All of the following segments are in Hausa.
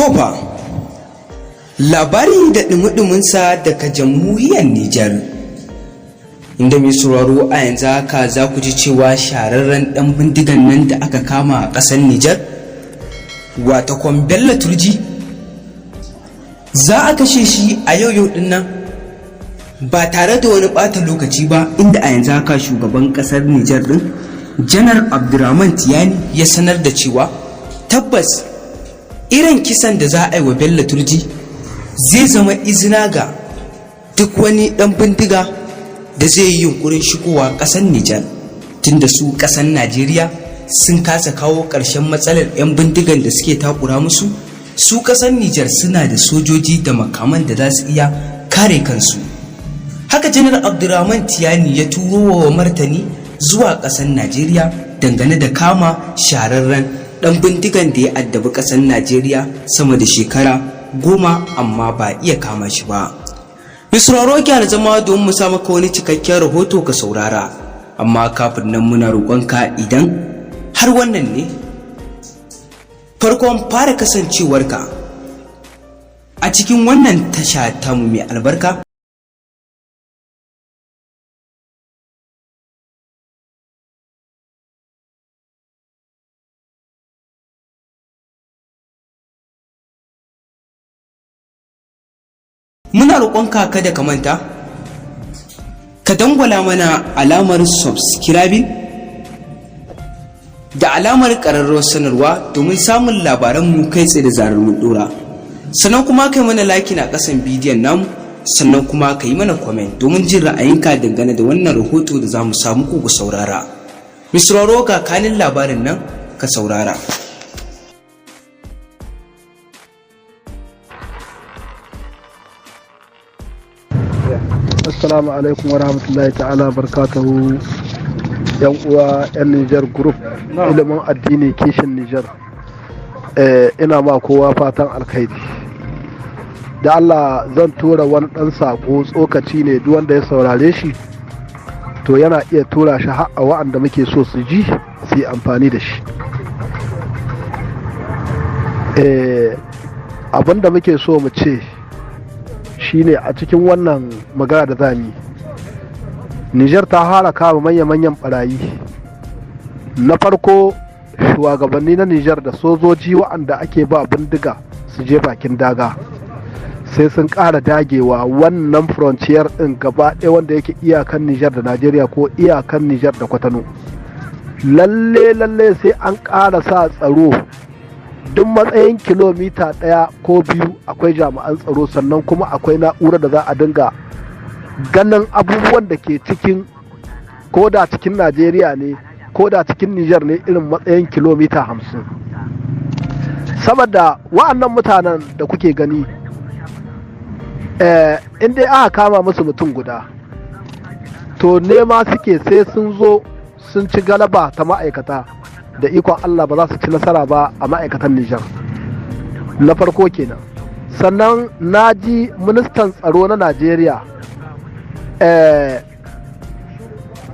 Tofa labari da ɗumi-ɗuminsa daga jamhuriyar Nijar, inda mai sauraro a yanzu haka za ku ji cewa shahararren ɗan bindigan nan da aka kama a ƙasar Nijar, wata Bello Turji, za a kashe shi a yau ɗin nan ba tare da wani ɓata lokaci ba, inda a yanzu haka shugaban ƙasar Nijar ɗin Janar Abdurrahman Tiyani ya sanar da cewa tabbas irin kisan da za a yi wa Bello Turji zai zama izina ga duk wani ɗan bindiga da zai yi yunkurin shigowa ƙasar Nijar, tunda su ƙasar Najeriya sun kasa kawo ƙarshen matsalar 'yan bindigan da suke takura musu. Su ƙasar Nijar suna da sojoji da makaman da za su iya kare kansu. Haka Janar Abdurrahman Tiyani ya turo wa martani zuwa ƙasar Najeriya dangane da kama shahararren ɗan bindigan da ya addabi ƙasar Najeriya sama da shekara 10 amma ba iya kama shi ba. Misraro gyara zama don mu sa maka wani cikakken rahoto ka saurara, amma kafin nan muna roƙonka idan har wannan ne farkon fara kasancewarka a cikin wannan tasha tamu mai albarka, muna roƙonka kada ka manta ka dangwala mana alamar subscribing da alamar ƙararrawar sanarwa domin samun labaran mu kai tsaye da zarar mun dora. Sannan kuma kai mana like a ƙasan bidiyon namu, sannan kuma ka yi mana comment domin jin ra'ayinka dangane da wannan rahoto da za mu samu ku saurara. Misraro ga kanin labarin nan ka saurara. Assalamu alaikum wa rahmatullahi ta'ala barkatahu. Yan uwa yan Niger group ilimin addini kishin Niger, ina ma kowa fatan alkhairi. Da Allah zan tura wani dan sako tsokaci ne, duk wanda ya saurare shi to yana iya tura shi har a wa'anda muke so su ji su yi amfani da shi. Abinda muke so mu ce shine a cikin wannan magana da zamu yi, Nijar ta fara kama manya-manyan barayi. Na farko shugabanni na Nijar da sojoji waɗanda ake ba bindiga su je bakin daga sai sun ƙara dagewa wannan frontier ɗin gaba ɗaya wanda yake iyakan Nijar da Najeriya ko iyakan Nijar da Kwatano. Lalle sai an ƙara sa tsaro, duk matsayin kilomita 1 ko 2 akwai jami'an tsaro, sannan kuma akwai na'urar da za a dinga ganin abubuwan da ke cikin, ko da cikin Najeriya ne ko da cikin Nijar ne, irin matsayin kilomita 50. Saboda wa'annan mutanen da kuke gani in dai aka kama musu mutum guda to nema suke sai sun zo sun ci galaba ta ma'aikata, da ikon Allah ba za su ci nasara ba a ma'aikatan Nijar. Na farko kenan. Sannan na ji ministan tsaro na Najeriya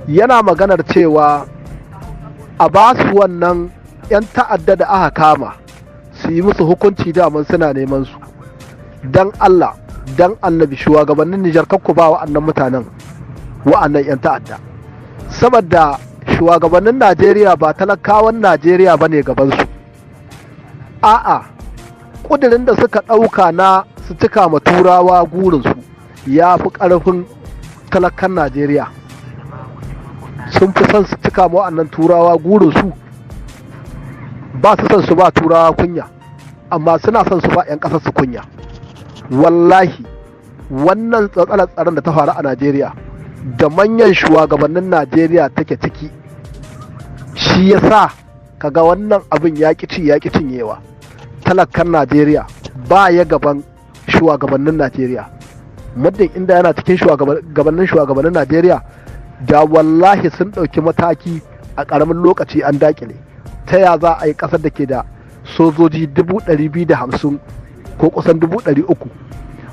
yana maganar cewa a ba su wannan 'yan ta'adda da aka kama su yi musu hukunci, daman suna neman su. Dan Allah dan annabi shugabannin Nijar kakku ba wa'annan mutanen wa'annan 'yan ta'adda, saboda shugabannin Najeriya ba talakawan Najeriya ba ne gabansu. A'a, ƙudurin da suka ɗauka na su cika ma turawa gurinsu ya fi ƙarfin talakan Najeriya. Sun fi son su cika ma wa'annan turawa gurinsu, ba su son su ba turawa kunya, amma suna son su ba 'yan ƙasar su kunya. Wallahi wannan tsatsalar tsaron da ta faru a Najeriya da manyan shugabannin Najeriya take ciki, shi yasa kaga wannan abin yaƙi cinyewa. Talakan Najeriya ba ya gaban shugabannin Najeriya. Muddin inda yana cikin shugabannin Najeriya, da wallahi sun ɗauki mataki a ƙaramin lokaci an daƙile. Ta ya za a yi ƙasar da ke da sojoji 250 ko kusan 300,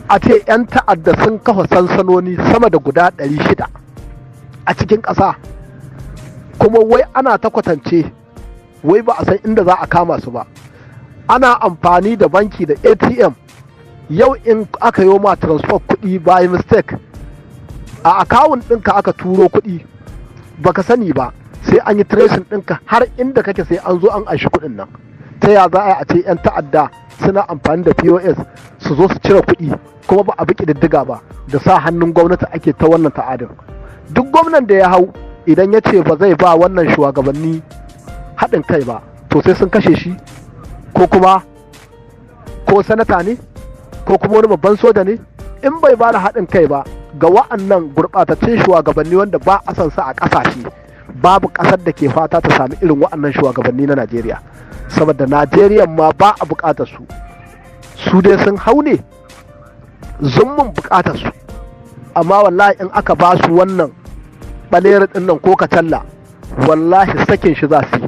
a ce 'yan ta'adda sun kafa sansanoni sama da guda 600 a cikin ƙasa, kuma wai ana ta kwatance, wai ba a san inda za a kama su ba. ana amfani da banki da ATM. Yau in aka yi ma transfer kuɗi by mistake a akawun ɗinka aka turo kuɗi baka sani ba, sai an yi tracing ɗinka har inda kake, sai an zo an aishi kuɗin nan. Ta ya za a ce 'yan ta'adda suna amfani da POS su zo su cire kuɗi kuma ba a bi ƙididdiga ba, da sa hannun gwamnati ake ta wannan ta'adin. Duk gwamnan da ya hau idan ya ce ba zai ba wannan shugabanni haɗin kai ba, to sai sun kashe shi, ko kuma ko sanata ne, ko kuma wani babban soja ne. In bai ba da haɗin kai ba ga wa'annan gurɓatattun shugabanni wanda ba a san sa a ƙasashe, babu ƙasar da ke fata ta sami irin wa'annan shugabanni na Najeriya, saboda Najeriya ma ba a buƙatar su dai sun hau ne zummun buƙatar su. Amma wallahi in aka ba su wannan Baleru ɗin nan ko Katalla, wallahi sakin shi za su yi,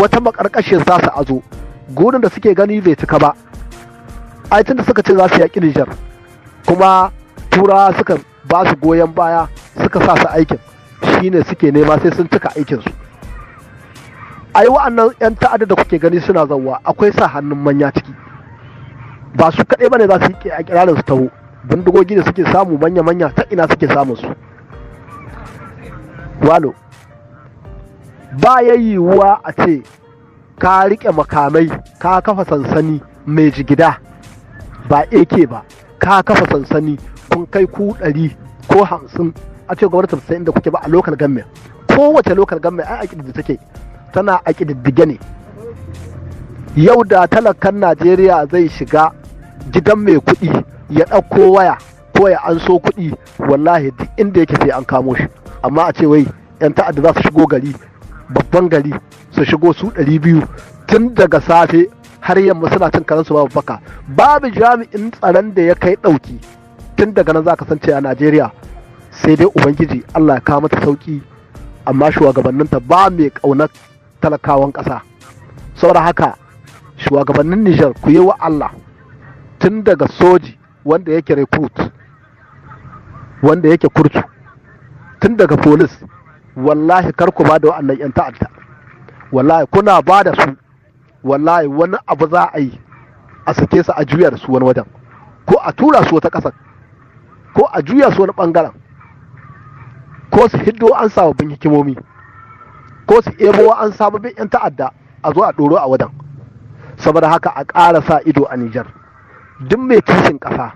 wata makarkashin za su azo, gurin da suke gani bai cika ba. Ai tunda suka ce za su yaƙi Nijar, kuma Turawa suka ba su goyon baya suka sa su aikin, shine suke nema sai sun cika aikinsu. Ai wa'annan 'yan ta'adda da kuke gani suna zauwa, akwai sa hannun manya ciki, ba su kaɗai bane za su yi a kirarin su taho, bindigogi da suke samu manya-manya ta ina suke samun su. Walo ba ya yiwuwa a ce ka riƙe makamai ka kafa sansani mai jigida ba AK ba, ka kafa sansani kun kai ku 100 ko 50, a ce gwamnati ta inda kuke ba a local government. Kowace local government ai da take tana a ƙididdige ne. Yau da talakan Najeriya zai shiga gidan mai kuɗi ya ɗauko waya ko ya anso kuɗi, wallahi duk inda yake sai an kamo shi. Amma a ce wai 'yan ta'adda za su shigo gari, babban gari su shigo su 200 tun daga safe har yamma suna cin karansu babu baka, babu jami'in tsaron da ya kai ɗauki. Tun daga nan za ka san cewa Najeriya sai dai Ubangiji Allah ya kawo mata sauki, amma shugabanninta ba mai ƙaunar talakawan ƙasa. Saboda haka shugabannin Nijar ku yi wa Allah, tun daga soji wanda yake recruit, wanda yake kurtu, tun daga police, wallahi kar ku ba da wa'annan 'yan ta'adda. Wallahi kuna ba da su, wallahi wani abu za a yi a sake su a juya da su wani wajen, ko a tura su wata ƙasar, ko a juya su wani ɓangaren, ko su hiddo an sababbin hikimomi, ko su ebo an sababbin 'yan ta'adda a zo a ɗoro a wajen. Saboda haka a ƙara sa ido a Nijar. Duk mai kishin ƙasa,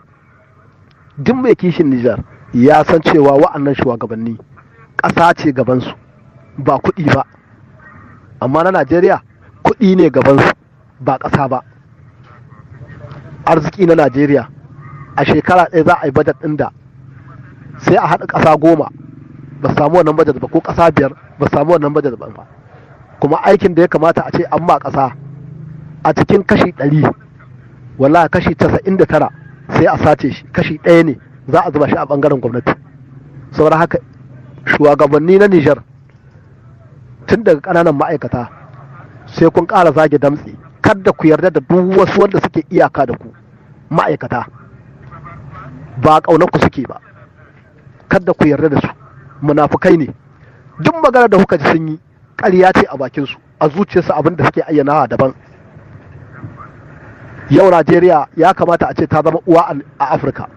duk mai kishin Nijar ya san cewa wa'annan shugabanni ƙasa ce gabansu, ba kuɗi ba. Amma na Najeriya kuɗi ne gabansu, ba ƙasa ba. Arziki na Najeriya a shekara ɗaya za a yi bajet ɗin da sai a haɗa ƙasa 10 ba samu wannan bajet ba, ko ƙasa 5 ba samu wannan bajet ba. Kuma aikin da ya kamata a ce an ma ƙasa a cikin kashi 100, wallahi kashi 99 sai a sace shi, kashi 1 ne za a zuba shi a ɓangaren gwamnati. Saboda haka shugabanni na Nijar, tun daga ƙananan ma'aikata sai kun ƙara zage damtse, kada ku yarda da duk wasu wanda suke iyaka da ku. Ma'aikata ba ƙaunar ku suke ba, kada ku yarda da su, munafukai ne. Duk magana da kuka ji sun yi ƙarya ce a bakinsu, a zuciyarsu abin da suke ayyanawa daban. Yau Najeriya ya kamata a ce ta zama uwa a Afirka.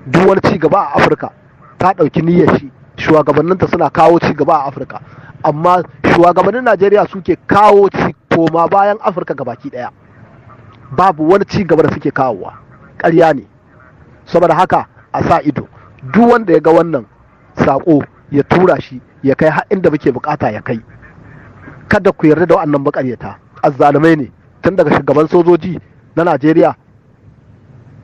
Duk wani ci gaba a Afirka ta ɗauki niyyar shi, shugabanninta suna kawo ci gaba a Afirka, amma shugabannin Najeriya suke kawo ci koma bayan Afirka gabaki ɗaya. Babu wani ci gaba da suke kawowa, ƙarya ne. Saboda haka a sa ido, duk wanda ya ga wannan saƙo ya tura shi ya kai har inda muke bukata ya kai. Kada ku yarda da wannan maƙaryata, azzalumai ne, tun daga shugaban sojoji na Najeriya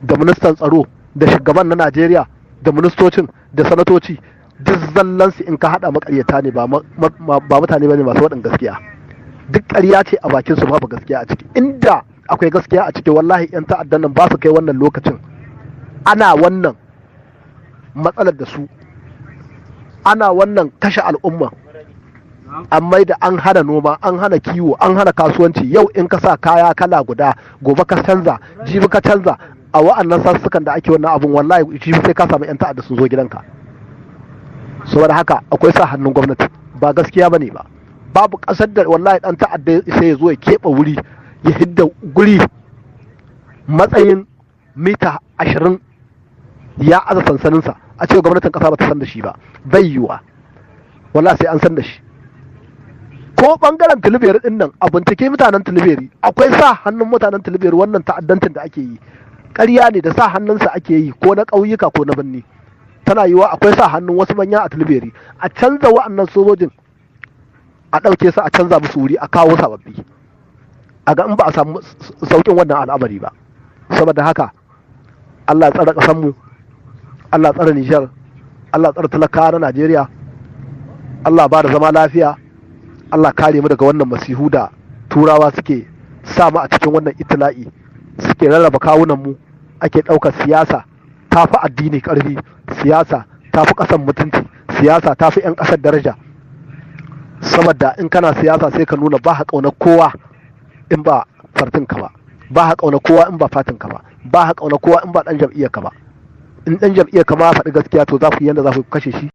da ministan tsaro da shugaban na Najeriya da ministocin da sanatoci, duk zallansu in ka haɗa maƙaryata ne, ba mutane ba ne masu waɗin gaskiya. Duk ƙarya ce a bakinsu, babu gaskiya a ciki. Inda akwai gaskiya a ciki, wallahi 'yan ta'addan nan ba su kai wannan lokacin ana wannan matsalar da su, ana wannan kashe al'umma. An mai da an hana noma, an hana kiwo, an hana kasuwanci. Yau in ka sa kaya kala guda, gobe ka canza, jibi ka canza, a wa'annan sassukan da ake wannan abun, wallahi jibi sai ka samu 'yan ta'adda sun zo gidanka. Saboda haka akwai sa hannun gwamnati, ba gaskiya bane ba. Babu ƙasar da wallahi ɗan ta'adda sai ya zo ya keɓe wuri ya hidda guri matsayin mita 20 ya aza sansaninsa a cewa gwamnatin ƙasa ba ta san da shi ba, bai yiwa, wala sai an san da shi. Ko bangaren tilibiri din nan a bincike mutanen tilibiri, akwai sa hannun mutanen tilibiri wannan ta'addancin da ake yi, ƙarya ne da sa hannunsa ake yi, ko na ƙauyuka ko na birni. Tana yiwa akwai sa hannun wasu manya a tilibiri, a canza wa'annan sojojin, a ɗauke su a canza musu wuri, a kawo sababbi, a ga in ba a samu sauƙin wannan al'amari ba. Saboda haka Allah tsare ƙasanmu, Allah tsare Nijar, Allah tsare talakawa na Najeriya, Allah ba da zama lafiya, Allah kare mu daga wannan masihu da turawa suke sa mu a cikin wannan itila'i, suke rarraba kawunan mu, ake ɗaukar siyasa ta fi addini ƙarfi, siyasa ta fi ƙasar mutunci, siyasa ta fi 'yan ƙasar daraja. Saboda in kana siyasa sai ka nuna ba ha ƙaunar kowa in ba fartinka ba, ba ha ƙaunar kowa in ba fatinka ba, ba ha ƙaunar kowa in ba ɗan jam'iyyarka ba. In ɗan jam'iyyarka ma faɗi gaskiya to za ku yi yadda za ku kashe shi.